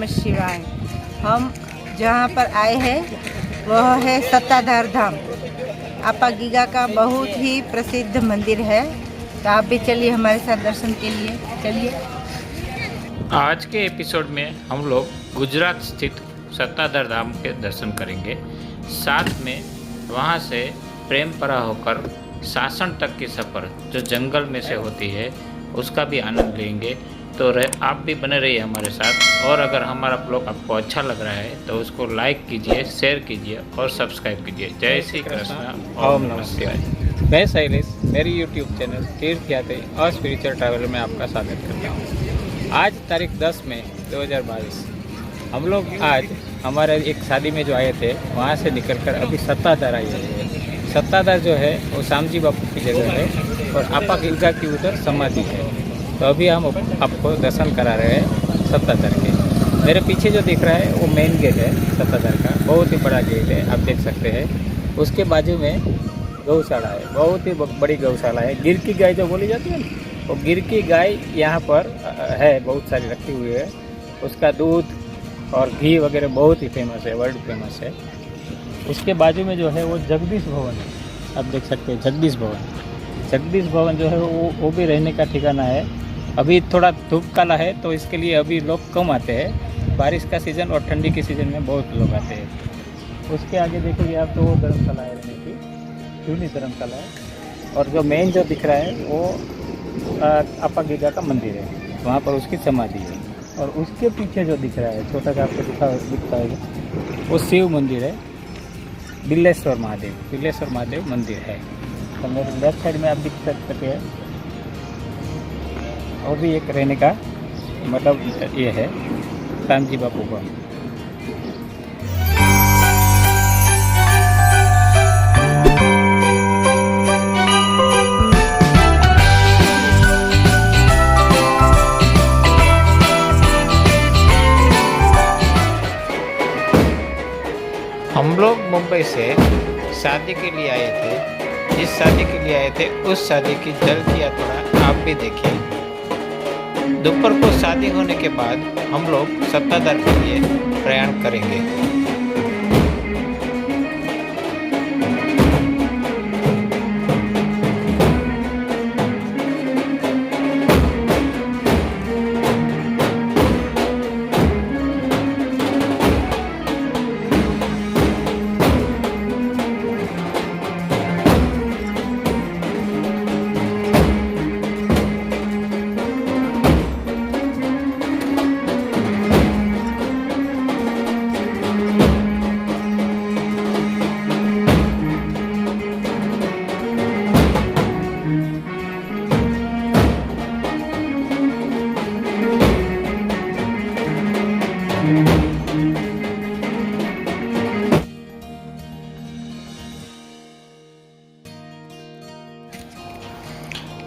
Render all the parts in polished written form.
नमः शिवाय। हम जहाँ पर आए हैं वह है सत्ताधार धाम। आपा गीगा का बहुत ही प्रसिद्ध मंदिर है, तो आप भी चलिए हमारे साथ दर्शन के लिए। चलिए। आज के एपिसोड में हम लोग गुजरात स्थित सत्ताधार धाम के दर्शन करेंगे। साथ में वहाँ से प्रेमपरा होकर सासन तक की सफ़र जो जंगल में से होती है उसका भी आनंद लेंगे। तो आप भी बने रहिए हमारे साथ। और अगर हमारा ब्लॉग आपको अच्छा लग रहा है तो उसको लाइक कीजिए, शेयर कीजिए और सब्सक्राइब कीजिए। जय श्री कृष्ण, ओम नमः शिवाय। मैं शैलेश, मेरी यूट्यूब चैनल तीर्थ यात्री और स्पिरिचुअल ट्रैवल में आपका स्वागत करता हूँ। आज तारीख 10 मई 2022 हम लोग आज हमारे एक शादी में जो आए थे वहाँ से निकलकर अभी सत्ताधार आए हैं। सत्ताधार जो है वो श्यामजी बापू की जगह है और आपा गीगा की उधर समाधि है। तो अभी हम आपको दर्शन करा रहे हैं सत्ताधार के। मेरे पीछे जो दिख रहा है वो मेन गेट है सत्ताधार का, बहुत ही बड़ा गेट है, आप देख सकते हैं। उसके बाजू में गौशाला है, बहुत ही बड़ी गौशाला है। गिर की गाय जो बोली जाती है ना, वो गिर की गाय यहाँ पर है, बहुत सारी रखी हुई है। उसका दूध और घी वगैरह बहुत ही फेमस है, वर्ल्ड फेमस है। उसके बाजू में जो है वो जगदीश भवन है, आप देख सकते हैं जगदीश भवन। जगदीश भवन जो है वो भी रहने का ठिकाना है। अभी थोड़ा धूप काला है तो इसके लिए अभी लोग कम आते हैं। बारिश का सीज़न और ठंडी के सीज़न में बहुत लोग आते हैं। उसके आगे देखोगे आप तो वो धर्मशाला है, रहने की जूनी धर्मशाला है। और जो मेन जो दिख रहा है वो आपा गीगा का मंदिर है, वहाँ पर उसकी समाधि है। और उसके पीछे जो दिख रहा है छोटा सा आपको दिखता है वो शिव मंदिर है, बिल्लेश्वर महादेव मंदिर है। तो मेरे लेफ्ट साइड में आप देख सकते हैं वो भी एक रहने का मतलब ये है श्यामजी बापू का। हम लोग मुंबई से शादी के लिए आए थे। जिस शादी के लिए आए थे उस शादी की जल की यात्रा आप भी देखिए। दोपहर को शादी होने के बाद हम लोग सत्ताधार के लिए प्रयाण करेंगे।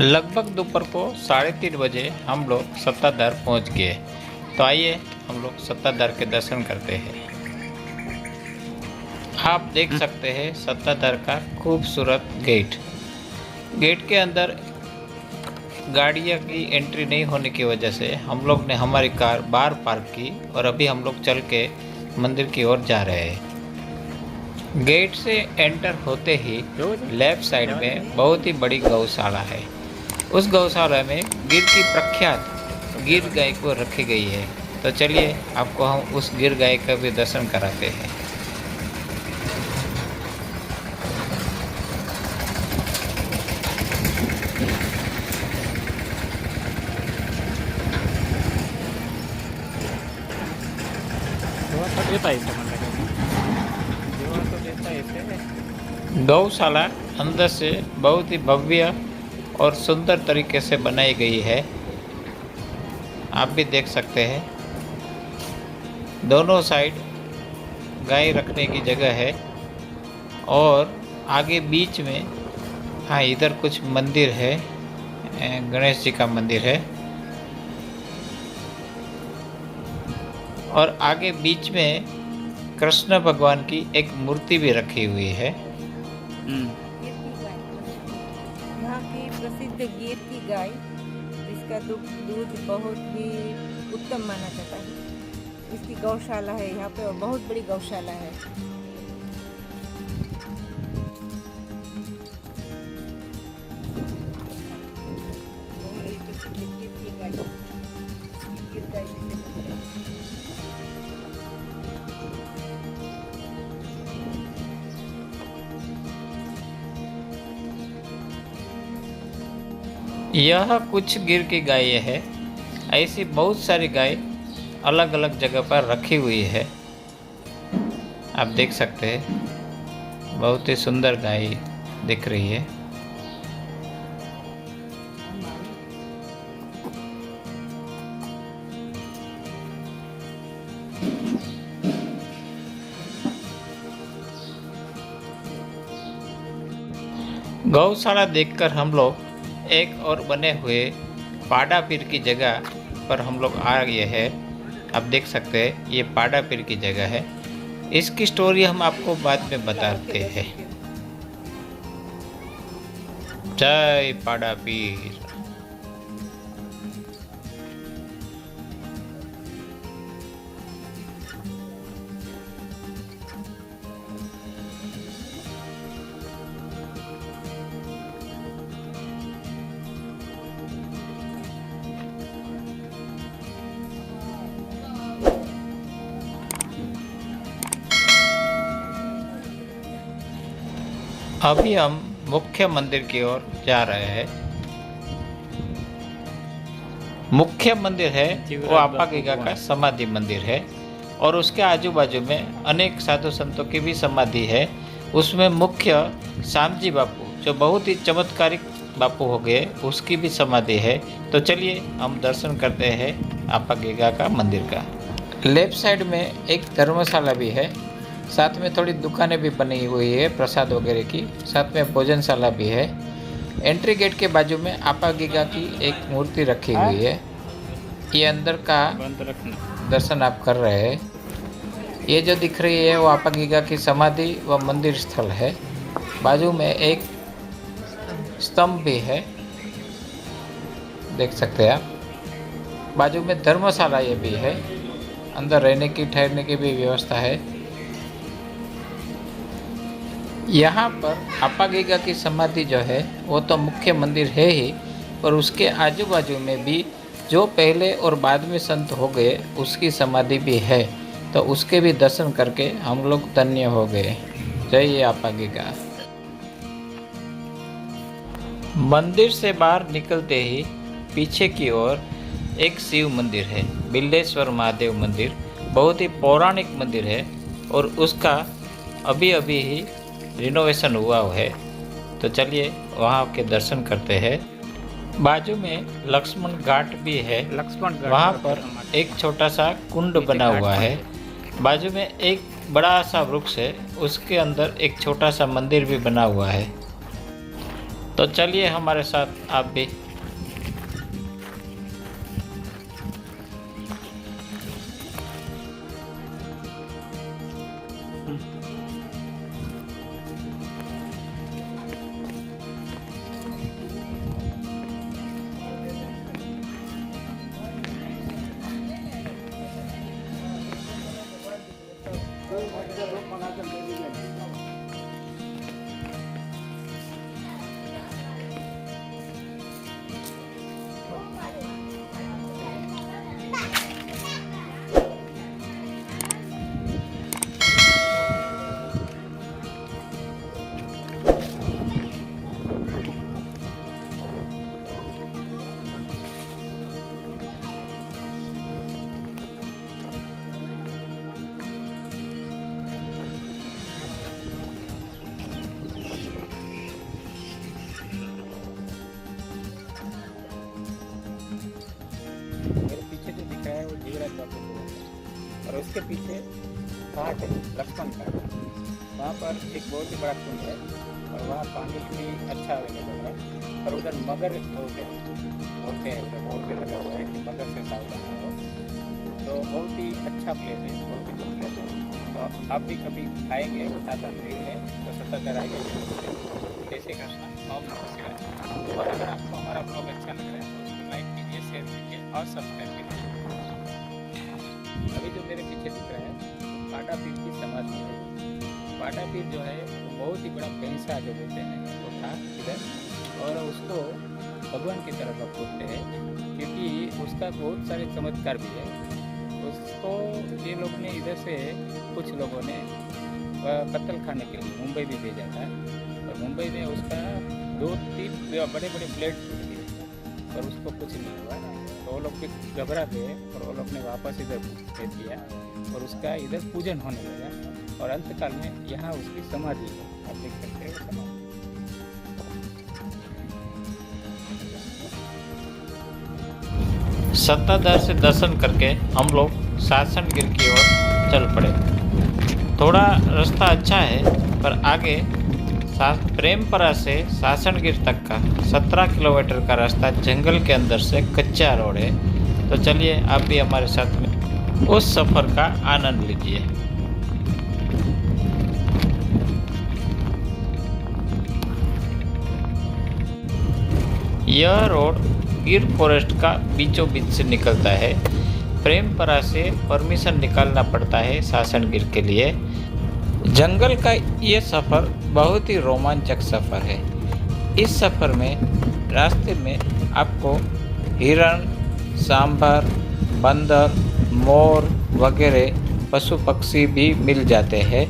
लगभग दोपहर को 3:30 बजे हम लोग सत्ताधार पहुंच गए। तो आइए हम लोग सत्ताधार के दर्शन करते हैं। आप देख सकते हैं सत्ताधार का खूबसूरत गेट के अंदर गाड़ियाँ की एंट्री नहीं होने की वजह से हम लोग ने हमारी कार बाहर पार्क की और अभी हम लोग चल के मंदिर की ओर जा रहे हैं। गेट से एंटर होते ही लेफ्ट साइड में बहुत ही बड़ी गौशाला है। उस गौशाला में गिर की प्रख्यात गिर गाय को रखी गई है। तो चलिए आपको हम उस गिर गाय का भी दर्शन कराते हैं। गौशाला अंदर से बहुत ही भव्य और सुंदर तरीके से बनाई गई है, आप भी देख सकते हैं। दोनों साइड गाय रखने की जगह है और आगे बीच में हाँ इधर कुछ मंदिर है, गणेश जी का मंदिर है। और आगे बीच में कृष्ण भगवान की एक मूर्ति भी रखी हुई है। यहाँ की प्रसिद्ध गिर की गाय, इसका दूध बहुत ही उत्तम माना जाता है। इसकी गौशाला है यहाँ पे, बहुत बड़ी गौशाला है। यह कुछ गिर की गाय है। ऐसी बहुत सारी गाय अलग अलग जगह पर रखी हुई है। आप देख सकते हैं, बहुत ही सुंदर गाय दिख रही है। गौशाला देखकर हम लोग एक और बने हुए पाड़ा पीर की जगह पर हम लोग आ गए हैं। आप देख सकते हैं, ये पाड़ा पीर की जगह है। इसकी स्टोरी हम आपको बाद में बताते हैं। जय पाड़ा पीर। अभी हम मुख्य मंदिर की ओर जा रहे हैं। मुख्य मंदिर है वो आपा गीगा का समाधि मंदिर है, और उसके आजू बाजू में अनेक साधु संतों की भी समाधि है। उसमें मुख्य श्यामजी बापू, जो बहुत ही चमत्कारिक बापू हो गए, उसकी भी समाधि है। तो चलिए हम दर्शन करते हैं आपा गीगा का मंदिर का। लेफ्ट साइड में एक धर्मशाला भी है, साथ में थोड़ी दुकानें भी बनी हुई है प्रसाद वगैरह की, साथ में भोजनशाला भी है। एंट्री गेट के बाजू में आपा गीगा की एक मूर्ति रखी हुई है। ये अंदर का दर्शन आप कर रहे हैं। ये जो दिख रही है वो आपा गीगा की समाधि व मंदिर स्थल है। बाजू में एक स्तंभ भी है, देख सकते हैं आप। बाजू में धर्मशाला ये भी है, अंदर रहने की ठहरने की भी व्यवस्था है। यहाँ पर आपा गीगा की समाधि जो है वो तो मुख्य मंदिर है ही, पर उसके आजू बाजू में भी जो पहले और बाद में संत हो गए उसकी समाधि भी है। तो उसके भी दर्शन करके हम लोग धन्य हो गए। जय आपा गीगा। मंदिर से बाहर निकलते ही पीछे की ओर एक शिव मंदिर है, बिल्लेश्वर महादेव मंदिर। बहुत ही पौराणिक मंदिर है और उसका अभी अभी ही रिनोवेशन हुआ है। तो चलिए वहाँ के दर्शन करते हैं। बाजू में लक्ष्मण घाट भी है। वहाँ पर एक छोटा सा कुंड बना हुआ है। बाजू में एक बड़ा सा वृक्ष है, उसके अंदर एक छोटा सा मंदिर भी बना हुआ है। तो चलिए हमारे साथ आप भी। और उसके पीछे घाट है, लक्ष्मण घाट। वहाँ पर एक बहुत ही बड़ा कुंड है और वहाँ पानी भी अच्छा अवेलेबल है। और उधर मगर होते हैं, उधर बोर्ड पे लगा हुआ है कि मगर से सावधान हो। तो बहुत ही अच्छा प्लेस है, बहुत ही good प्लेस है। तो आप भी कभी आएंगे साथ है तो सतर्क आएंगे। जैसे कृष्णा ओम नमः शिवाय। और अगर आपको हमारा ब्लॉग अच्छा लग रहा है तो लाइक कीजिए, शेयर कीजिए और सब्सक्राइब कीजिए। अभी जो मेरे पाटापीर की समाधि है। पाटापीर जो है वो बहुत ही बड़ा पैसा जो बोलते हैं वो था इधर, और उसको भगवान की तरह लोग बोलते हैं क्योंकि उसका बहुत सारे चमत्कार भी है। उसको ये लोग ने इधर से कुछ लोगों ने कत्ल खाने के लिए मुंबई भी भेजा था, और मुंबई में उसका 2-3 बड़े बड़े ब्लेड टूट गए, पर उसको कुछ नहीं हुआ। तो वो लोग भी घबरा गए और वो लोग ने वापस इधर भेज दिया और उसका इधर पूजन होने लगा, और अंतकाल में यहाँ उसकी समाधि है, आप देख सकते हो समाधि। सत्ताधार से दर्शन करके हम लोग सासनगिर की ओर चल पड़े। थोड़ा रास्ता अच्छा है, पर आगे प्रेमपरा से सासनगिर तक का 17 किलोमीटर का रास्ता जंगल के अंदर से कच्चा रोड है। तो चलिए आप भी हमारे साथ में उस सफ़र का आनंद लीजिए। यह रोड गिर फॉरेस्ट का बीचों बीच से निकलता है। प्रेमपरा से परमिशन निकालना पड़ता है सासनगिर के लिए। जंगल का ये सफ़र बहुत ही रोमांचक सफ़र है। इस सफ़र में रास्ते में आपको हिरण, सांभर, बंदर, मोर वगैरह पशु पक्षी भी मिल जाते हैं।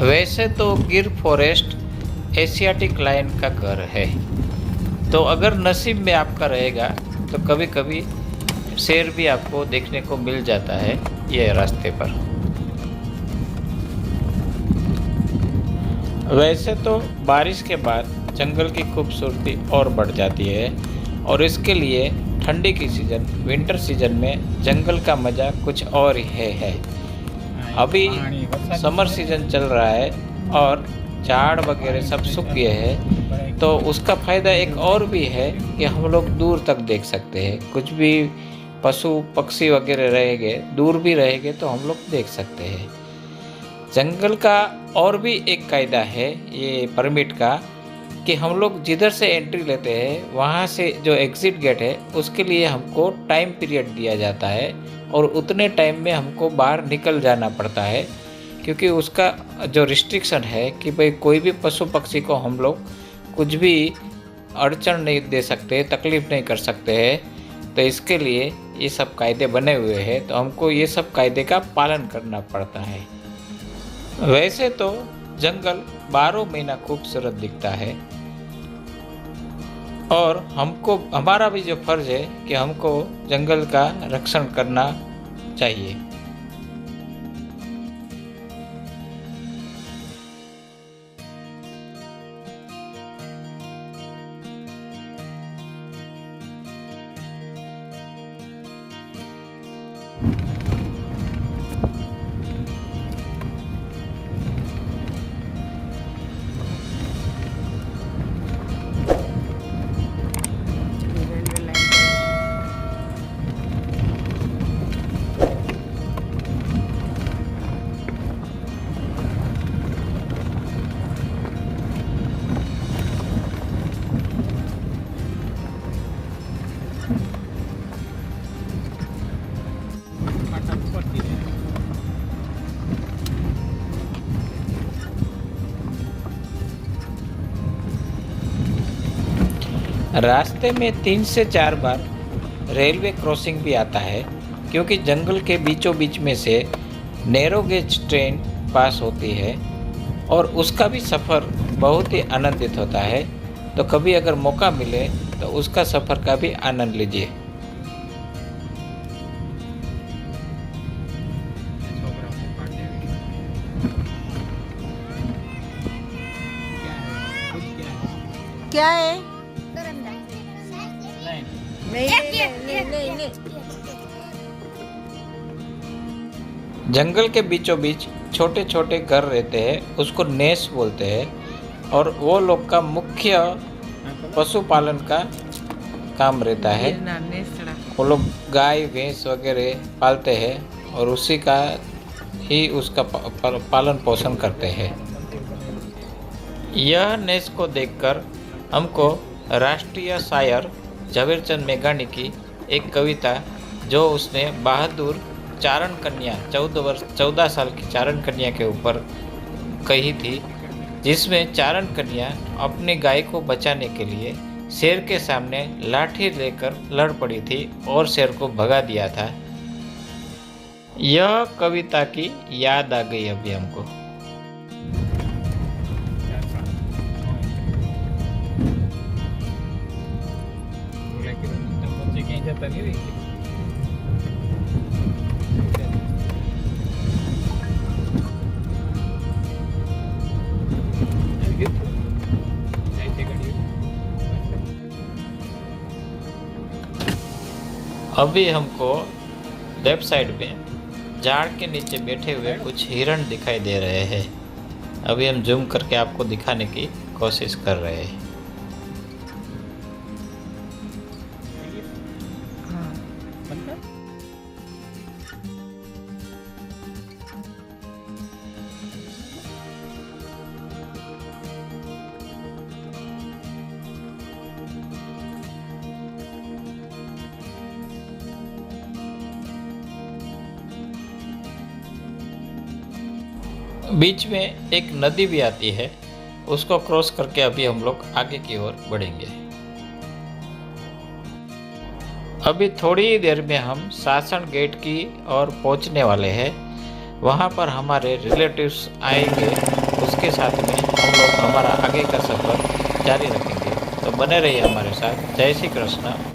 वैसे तो गिर फॉरेस्ट एशियाटिक लायन का घर है, तो अगर नसीब में आपका रहेगा तो कभी कभी शेर भी आपको देखने को मिल जाता है ये रास्ते पर। वैसे तो बारिश के बाद जंगल की खूबसूरती और बढ़ जाती है, और इसके लिए ठंडी की सीज़न, विंटर सीज़न में जंगल का मज़ा कुछ और ही है। अभी समर सीज़न चल रहा है और झाड़ वगैरह सब सूख गए हैं, तो उसका फ़ायदा एक और भी है कि हम लोग दूर तक देख सकते हैं। कुछ भी पशु पक्षी वगैरह रहेंगे, दूर भी रहेंगे तो हम लोग देख सकते हैं। जंगल का और भी एक कायदा है ये परमिट का कि हम लोग जिधर से एंट्री लेते हैं वहाँ से जो एग्ज़िट गेट है उसके लिए हमको टाइम पीरियड दिया जाता है, और उतने टाइम में हमको बाहर निकल जाना पड़ता है, क्योंकि उसका जो रिस्ट्रिक्शन है कि भाई कोई भी पशु पक्षी को हम लोग कुछ भी अड़चन नहीं दे सकते, तकलीफ़ नहीं कर सकते हैं। तो इसके लिए ये सब कायदे बने हुए हैं, तो हमको ये सब कायदे का पालन करना पड़ता है। वैसे तो जंगल 12 महीना खूबसूरत दिखता है, और हमको हमारा भी जो फर्ज है कि हमको जंगल का रक्षण करना चाहिए। रास्ते में 3 से 4 बार रेलवे क्रॉसिंग भी आता है, क्योंकि जंगल के बीचों बीच में से नैरो गेज ट्रेन पास होती है, और उसका भी सफ़र बहुत ही आनंदित होता है। तो कभी अगर मौका मिले तो उसका सफ़र का भी आनंद लीजिए। क्या है? जंगल के बीचों बीच छोटे छोटे घर रहते हैं, उसको नेस बोलते हैं, और वो लोग का मुख्य पशुपालन का काम रहता है। वो लोग गाय भैंस वगैरह पालते हैं और उसी का ही उसका पालन पोषण करते हैं। यह नेस को देखकर हमको राष्ट्रीय शायर झवेरचंद मेघानी की एक कविता जो उसने बहादुर चारण कन्या 14 साल की चारण कन्या के ऊपर कही थी, जिसमें चारण कन्या अपनी गाय को बचाने के लिए शेर के सामने लाठी लेकर लड़ पड़ी थी और शेर को भगा दिया था। यह कविता की याद आ गई अभी हमको। अभी हमको लेफ्ट साइड में झाड़ के नीचे बैठे हुए कुछ हिरण दिखाई दे रहे हैं। अभी हम जूम करके आपको दिखाने की कोशिश कर रहे हैं। बीच में एक नदी भी आती है, उसको क्रॉस करके अभी हम लोग आगे की ओर बढ़ेंगे। अभी थोड़ी देर में हम सासन गेट की ओर पहुंचने वाले हैं। वहां पर हमारे रिलेटिव्स आएंगे, उसके साथ में हम लोग हमारा आगे का सफ़र जारी रखेंगे। तो बने रहिए हमारे साथ। जय श्री कृष्ण।